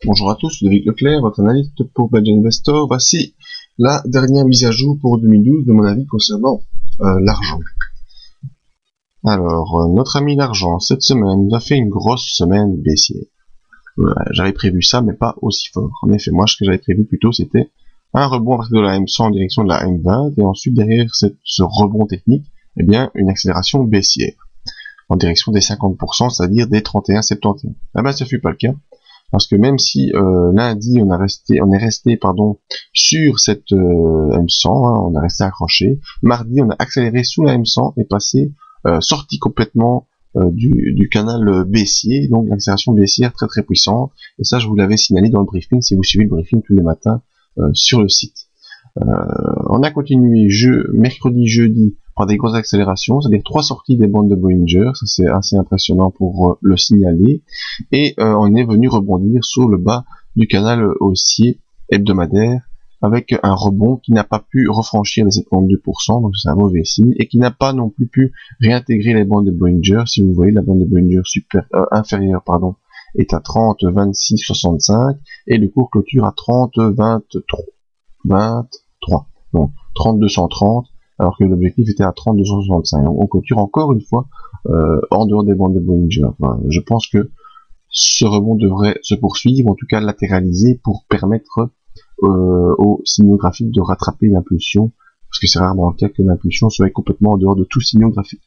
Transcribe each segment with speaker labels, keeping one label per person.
Speaker 1: Bonjour à tous, je suis David Leclerc, votre analyste pour Badge Investor. Voici la dernière mise à jour pour 2012 de mon avis concernant l'argent. Alors, notre ami l'argent, cette semaine, nous a fait une grosse semaine baissière. J'avais prévu ça, mais pas aussi fort. En effet, moi, ce que j'avais prévu plutôt, c'était un rebond à partir de la M100 en direction de la M20, et ensuite, derrière ce rebond technique, eh bien, une accélération baissière, en direction des 50%, c'est-à-dire des 31,71. Ah ben, ce fut pas le cas. Parce que même si lundi on est resté sur cette M100, hein, on est resté accroché. Mardi on a accéléré sous la M100 et passé sorti complètement du canal baissier, donc l'accélération baissière très très puissante. Et ça je vous l'avais signalé dans le briefing si vous suivez le briefing tous les matins sur le site. On a continué mercredi, jeudi par des grosses accélérations, c'est-à-dire 3 sorties des bandes de Bollinger, ça c'est assez impressionnant pour le signaler, et on est venu rebondir sur le bas du canal haussier hebdomadaire avec un rebond qui n'a pas pu refranchir les 72%, donc c'est un mauvais signe, et qui n'a pas non plus pu réintégrer les bandes de Bollinger. Si vous voyez, la bande de Bollinger inférieure est à 30, 26, 65, et le cours clôture à 30, 23, donc 3230, alors que l'objectif était à 3265. Donc on clôture encore une fois en dehors des bandes de Bollinger. Enfin, je pense que ce rebond devrait se poursuivre, en tout cas latéraliser, pour permettre aux signaux graphiques de rattraper l'impulsion, parce que c'est rarement le cas que l'impulsion soit complètement en dehors de tout signaux graphique.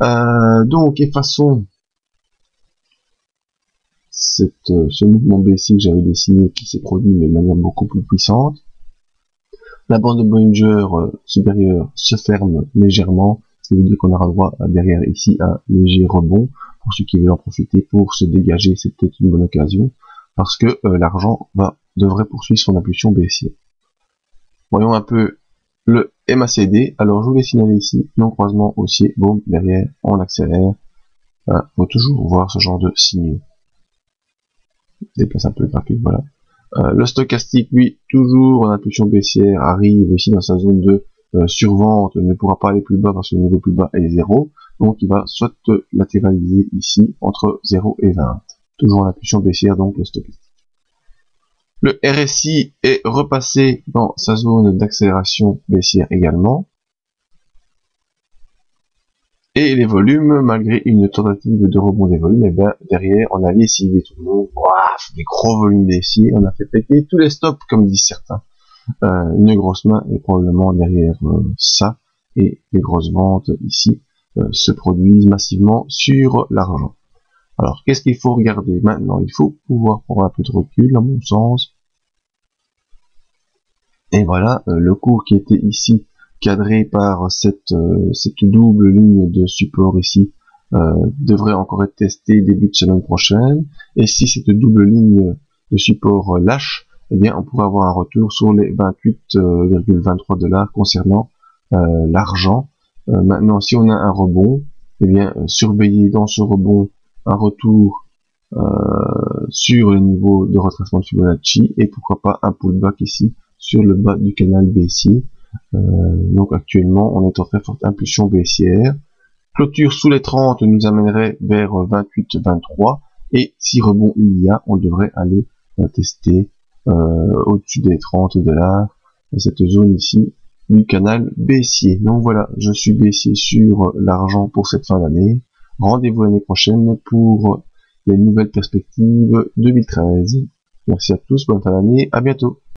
Speaker 1: Donc effaçons ce mouvement baissier que j'avais dessiné, qui s'est produit mais de manière beaucoup plus puissante. La bande de Bollinger supérieure se ferme légèrement, ce qui veut dire qu'on aura droit derrière ici un léger rebond. Pour ceux qui veulent en profiter pour se dégager, c'est peut-être une bonne occasion, parce que l'argent devrait poursuivre son impulsion baissière. Voyons un peu le MACD. Alors je vous l'ai signalé ici, non-croisement haussier, boum, derrière, on accélère. Faut toujours voir ce genre de signaux. Déplace un peu le graphique, voilà. Le stochastique, lui, toujours en impulsion baissière, arrive ici dans sa zone de survente, ne pourra pas aller plus bas parce que le niveau plus bas est 0, donc il va soit latéraliser ici entre 0 et 20. Toujours en impulsion baissière, donc le stochastique. Le RSI est repassé dans sa zone d'accélération baissière également. Et les volumes, malgré une tentative de rebond des volumes, et bien derrière on a lessivé tout le monde, des gros volumes baissiers, on a fait péter tous les stops comme disent certains. Une grosse main est probablement derrière ça, et les grosses ventes ici se produisent massivement sur l'argent. Alors qu'est-ce qu'il faut regarder maintenant? Il faut pouvoir prendre un peu de recul à mon sens. Et voilà, le cours qui était ici cadré par cette double ligne de support ici devrait encore être testé début de semaine prochaine, et si cette double ligne de support lâche, eh bien on pourrait avoir un retour sur les 28,23 $ concernant l'argent. Maintenant, si on a un rebond, eh bien surveiller dans ce rebond un retour sur les niveaux de retracement de Fibonacci, et pourquoi pas un pullback ici sur le bas du canal baissier. Donc actuellement on est en très forte impulsion baissière. Clôture sous les 30 nous amènerait vers 28-23, et si rebond il y a, on devrait aller tester au-dessus des 30 $, cette zone ici du canal baissier. Donc voilà, je suis baissier sur l'argent pour cette fin d'année. Rendez-vous l'année prochaine pour les nouvelles perspectives 2013. Merci à tous, bonne fin d'année, à bientôt.